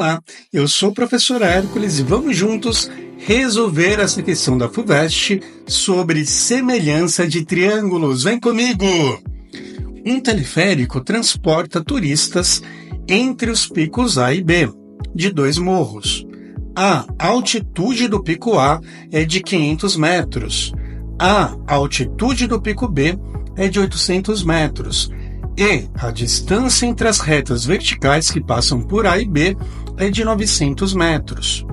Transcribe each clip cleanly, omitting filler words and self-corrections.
Olá, eu sou o professor Hércules e vamos juntos resolver essa questão da FUVEST sobre semelhança de triângulos. Vem comigo! Um teleférico transporta turistas entre os picos A e B, de 2 morros. A altitude do pico A é de 500 metros. A altitude do pico B é de 800 metros. E a distância entre as retas verticais que passam por A e B é de 900 metros.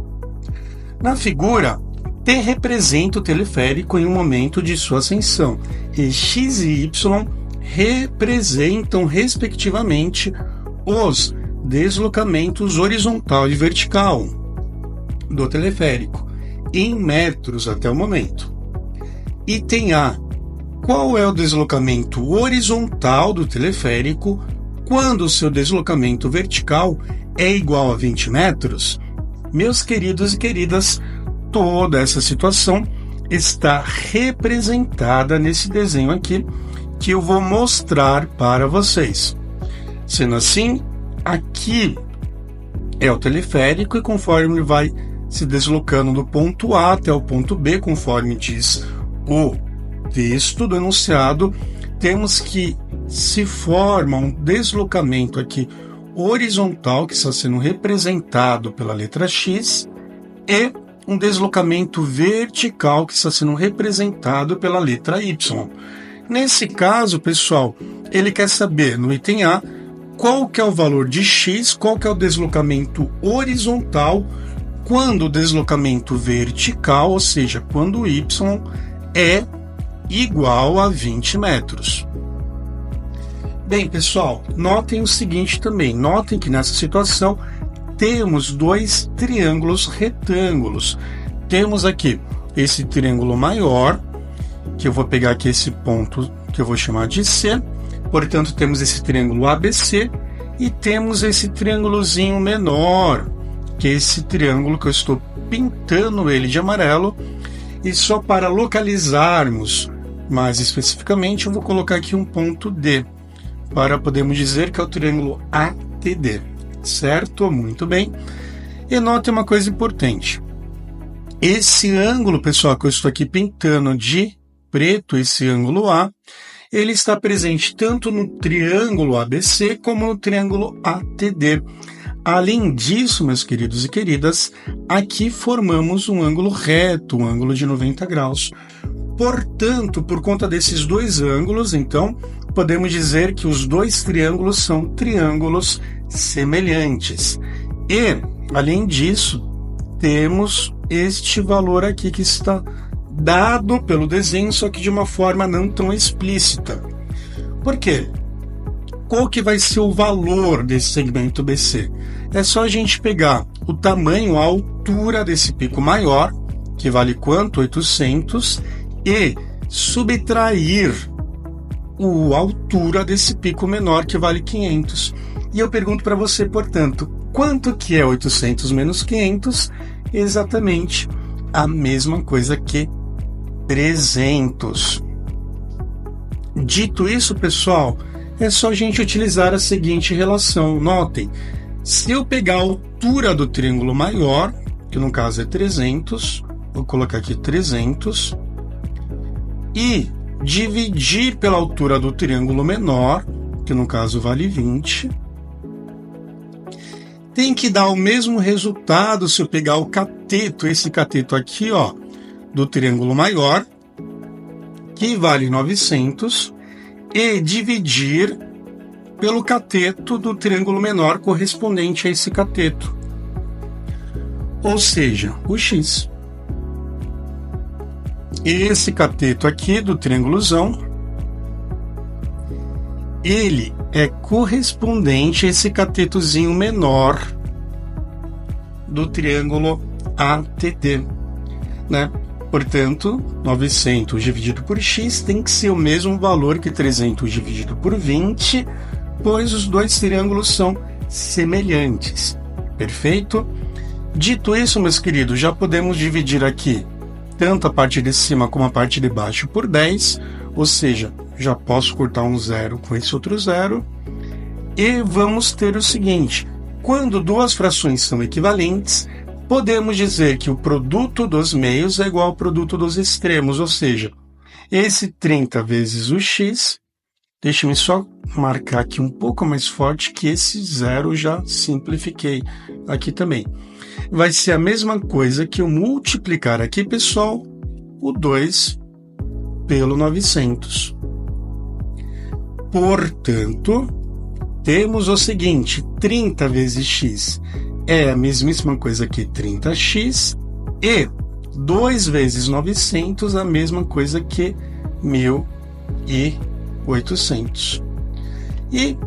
Na figura, T representa o teleférico em um momento de sua ascensão e X e Y representam, respectivamente, os deslocamentos horizontal e vertical do teleférico, em metros até o momento. Item A. Qual é o deslocamento horizontal do teleférico quando o seu deslocamento vertical é igual a 20 metros? Meus queridos e queridas, toda essa situação está representada nesse desenho aqui que eu vou mostrar para vocês. Sendo assim, aqui é o teleférico e conforme ele vai se deslocando do ponto A até o ponto B, conforme diz o texto do enunciado, temos que se forma um deslocamento aqui horizontal, que está sendo representado pela letra X, e um deslocamento vertical, que está sendo representado pela letra Y. Nesse caso, pessoal, ele quer saber, no item A, qual que é o valor de X, qual que é o deslocamento horizontal, quando o deslocamento vertical, ou seja, quando o Y é igual a 20 metros. Bem, pessoal, notem o seguinte também. Notem que nessa situação temos 2 triângulos retângulos. Temos aqui esse triângulo maior, que eu vou pegar aqui esse ponto que eu vou chamar de C. Portanto, temos esse triângulo ABC e temos esse triângulozinho menor, que é esse triângulo que eu estou pintando ele de amarelo. E só para localizarmos mais especificamente, eu vou colocar aqui um ponto D, para podermos dizer que é o triângulo ATD, certo? Muito bem. E note uma coisa importante. Esse ângulo, pessoal, que eu estou aqui pintando de preto, esse ângulo A, ele está presente tanto no triângulo ABC como no triângulo ATD. Além disso, meus queridos e queridas, aqui formamos um ângulo reto, um ângulo de 90 graus. Portanto, por conta desses 2 ângulos, então, podemos dizer que os 2 triângulos são triângulos semelhantes. E, além disso, temos este valor aqui que está dado pelo desenho, só que de uma forma não tão explícita. Por quê? Qual que vai ser o valor desse segmento BC? É só a gente pegar o tamanho, a altura desse pico maior, que vale quanto? 800, e subtrair a altura desse pico menor, que vale 500. E eu pergunto para você, portanto, quanto que é 800 menos 500? Exatamente a mesma coisa que 300. Dito isso, pessoal, é só a gente utilizar a seguinte relação. Notem, se eu pegar a altura do triângulo maior, que no caso é 300, vou colocar aqui 300, e dividir pela altura do triângulo menor, que no caso vale 20, tem que dar o mesmo resultado se eu pegar o cateto, esse cateto aqui, ó, do triângulo maior, que vale 900, e dividir pelo cateto do triângulo menor correspondente a esse cateto, ou seja, o X. Esse cateto aqui do triângulozão, ele é correspondente a esse catetozinho menor do triângulo ATD, né? Portanto, 900 dividido por x tem que ser o mesmo valor que 300 dividido por 20, pois os 2 triângulos são semelhantes. Perfeito? Dito isso, meus queridos, já podemos dividir aqui tanto a parte de cima como a parte de baixo por 10, ou seja, já posso cortar um zero com esse outro zero, e vamos ter o seguinte: quando duas frações são equivalentes, podemos dizer que o produto dos meios é igual ao produto dos extremos, ou seja, esse 30 vezes o x, deixa-me só marcar aqui um pouco mais forte que esse zero já simplifiquei aqui também. Vai ser a mesma coisa que eu multiplicar aqui, pessoal, o 2 pelo 900. Portanto, temos o seguinte, 30 vezes x é a mesmíssima coisa que 30x e 2 vezes 900 a mesma coisa que 1.800. E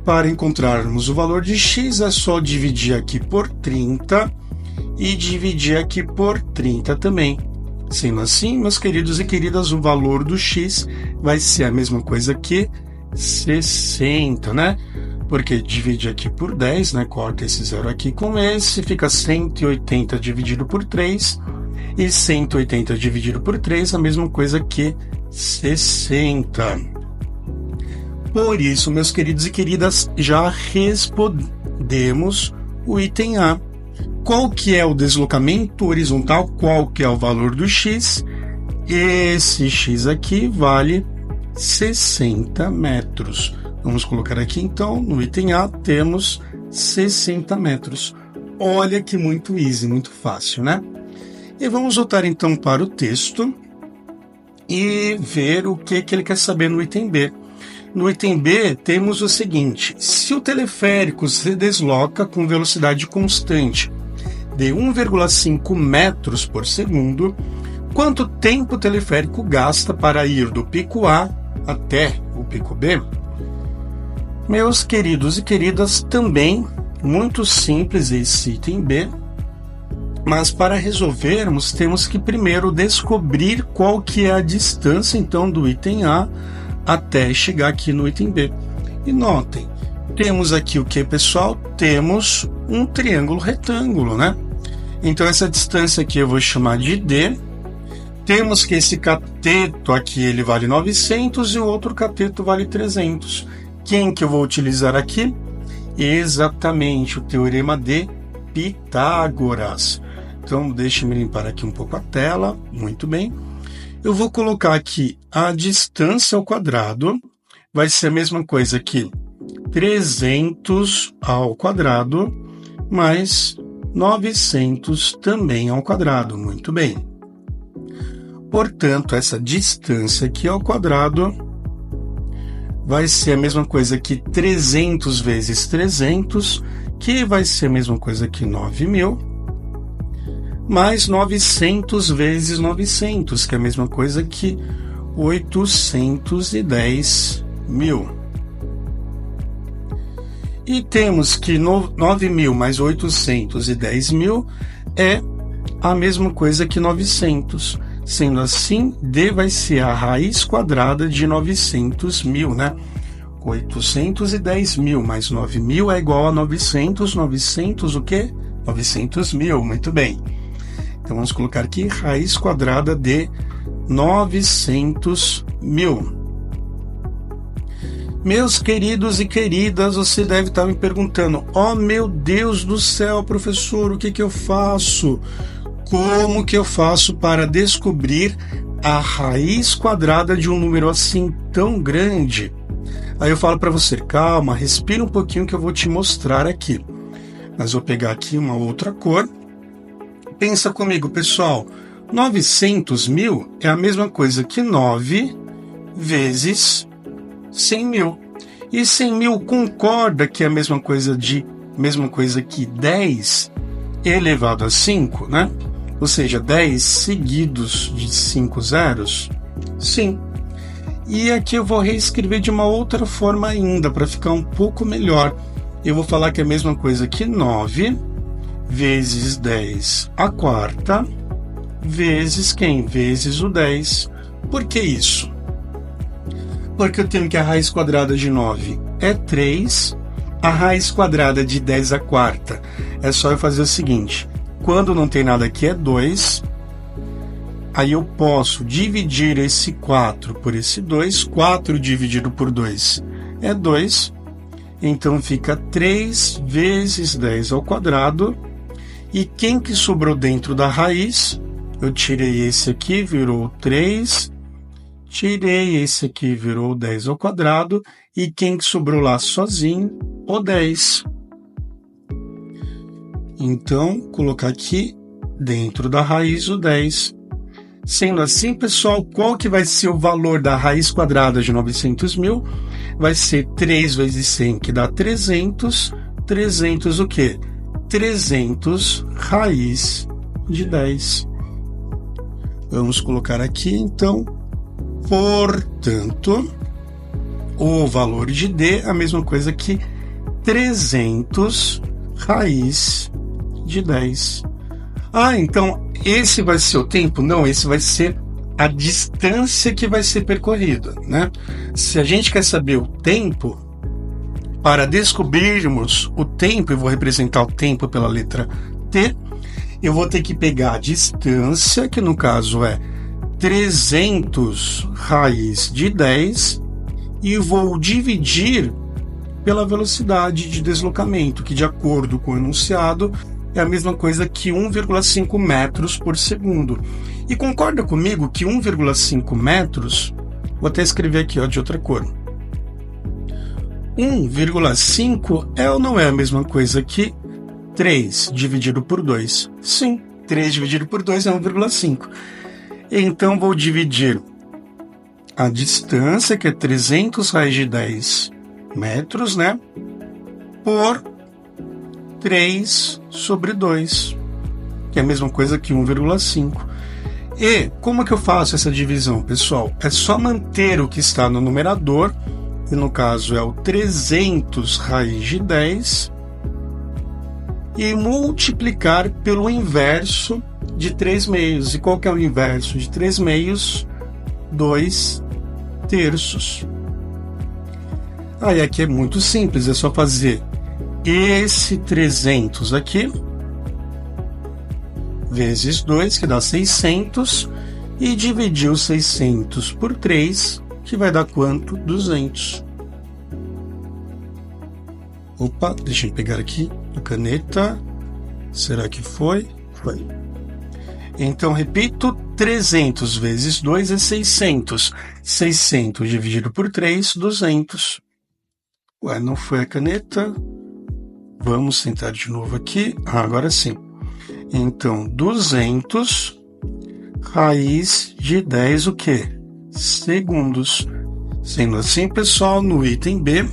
para encontrarmos o valor de x é só dividir aqui por 30 e dividir aqui por 30 também. Sendo assim, meus queridos e queridas, o valor do x vai ser a mesma coisa que 60, né? Porque divide aqui por 10, né? Corta esse zero aqui com esse, fica 180 dividido por 3, e 180 dividido por 3 a mesma coisa que 60. Por isso, meus queridos e queridas, já respondemos o item A. Qual que é o deslocamento horizontal? Qual que é o valor do x? Esse x aqui vale 60 metros. Vamos colocar aqui, então, no item A, temos 60 metros. Olha que muito easy, muito fácil, né? E vamos voltar, então, para o texto e ver o que ele quer saber no item B. No item B, temos o seguinte. Se o teleférico se desloca com velocidade constante de 1,5 metros por segundo, quanto tempo o teleférico gasta para ir do pico A até o pico B? Meus queridos e queridas, também muito simples esse item B, mas para resolvermos temos que primeiro descobrir qual que é a distância então do item A até chegar aqui no item B. E notem, temos aqui o que, pessoal? Temos um triângulo retângulo, né? Então essa distância aqui eu vou chamar de D. Temos que esse cateto aqui ele vale 900 e o outro cateto vale 300. Quem que eu vou utilizar aqui? Exatamente o teorema de Pitágoras. Então, deixe-me limpar aqui um pouco a tela. Muito bem. Eu vou colocar aqui a distância ao quadrado. Vai ser a mesma coisa que 300 ao quadrado mais 900 também ao quadrado. Muito bem. Portanto, essa distância aqui ao quadrado vai ser a mesma coisa que 300 vezes 300, que vai ser a mesma coisa que 9.000, mais 900 vezes 900, que é a mesma coisa que 810.000. E temos que 9.000 mais 810.000 é a mesma coisa que 900. Sendo assim, D vai ser a raiz quadrada de 900.000, né? 810.000 mais 9.000 é igual a 900. 900 o quê? 900.000, muito bem. Então, vamos colocar aqui raiz quadrada de 900.000. Meus queridos e queridas, você deve estar me perguntando, oh meu Deus do céu, professor, o que que eu faço? Como que eu faço para descobrir a raiz quadrada de um número assim tão grande? Aí eu falo para você, calma, respira um pouquinho que eu vou te mostrar aqui. Mas vou pegar aqui uma outra cor. Pensa comigo, pessoal. 900.000 é a mesma coisa que 9 vezes 100.000. E 100.000 concorda que é a mesma coisa que 10 elevado a 5, né? Ou seja, 10 seguidos de 5 zeros? Sim. E aqui eu vou reescrever de uma outra forma ainda, para ficar um pouco melhor. Eu vou falar que é a mesma coisa que 9 vezes 10 a quarta, vezes quem? Vezes o 10. Por que isso? Porque eu tenho que a raiz quadrada de 9 é 3, a raiz quadrada de 10 a quarta é só eu fazer o seguinte, quando não tem nada aqui é 2, aí eu posso dividir esse 4 por esse 2, 4 dividido por 2 é 2, Então fica 3 vezes 10 ao quadrado. E quem que sobrou dentro da raiz? Eu tirei esse aqui, virou 3. Tirei esse aqui, virou 10 ao quadrado. E quem que sobrou lá sozinho? O 10. Então, colocar aqui dentro da raiz o 10. Sendo assim, pessoal, qual que vai ser o valor da raiz quadrada de 900.000? Vai ser 3 vezes 100, que dá 300. 300 o quê? 300 raiz de 10. Vamos colocar aqui, então, portanto, o valor de D é a mesma coisa que 300 raiz de 10. Ah, então esse vai ser o tempo? Não, esse vai ser a distância que vai ser percorrida, né? Se a gente quer saber o tempo, para descobrirmos o tempo, eu vou representar o tempo pela letra T, eu vou ter que pegar a distância, que no caso é 300 raiz de 10, e vou dividir pela velocidade de deslocamento, que de acordo com o enunciado é a mesma coisa que 1,5 metros por segundo. E concorda comigo que 1,5 metros, vou até escrever aqui, ó, de outra cor. 1,5 é ou não é a mesma coisa que 3 dividido por 2? Sim, 3 dividido por 2 é 1,5. Então, vou dividir a distância, que é 300 raiz de 10 metros, né? Por 3 sobre 2, que é a mesma coisa que 1,5. E como é que eu faço essa divisão, pessoal? É só manter o que está no numerador, que no caso é o 300 raiz de 10, e multiplicar pelo inverso de 3 meios. E qual que é o inverso de 3 meios? 2 terços. Aí aqui é muito simples, é só fazer esse 300 aqui, vezes 2, que dá 600, e dividir os 600 por 3, que vai dar quanto? 200. Opa, deixa eu pegar aqui a caneta. Será que foi? Foi. Então, repito, 300 vezes 2 é 600. 600 dividido por 3, 200. Ué, não foi a caneta. Vamos tentar de novo aqui. Ah, agora sim. Então, 200 raiz de 10 o quê? Segundos. Sendo assim, pessoal, no item B,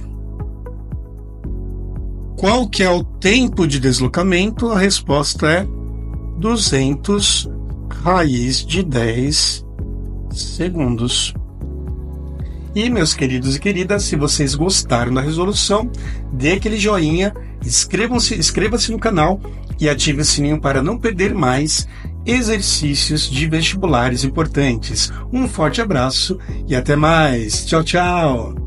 qual que é o tempo de deslocamento? A resposta é 200 raiz de 10 segundos. E, meus queridos e queridas, se vocês gostaram da resolução, dê aquele joinha, inscreva-se no canal e ative o sininho para não perder mais exercícios de vestibulares importantes. Um forte abraço e até mais. Tchau, tchau!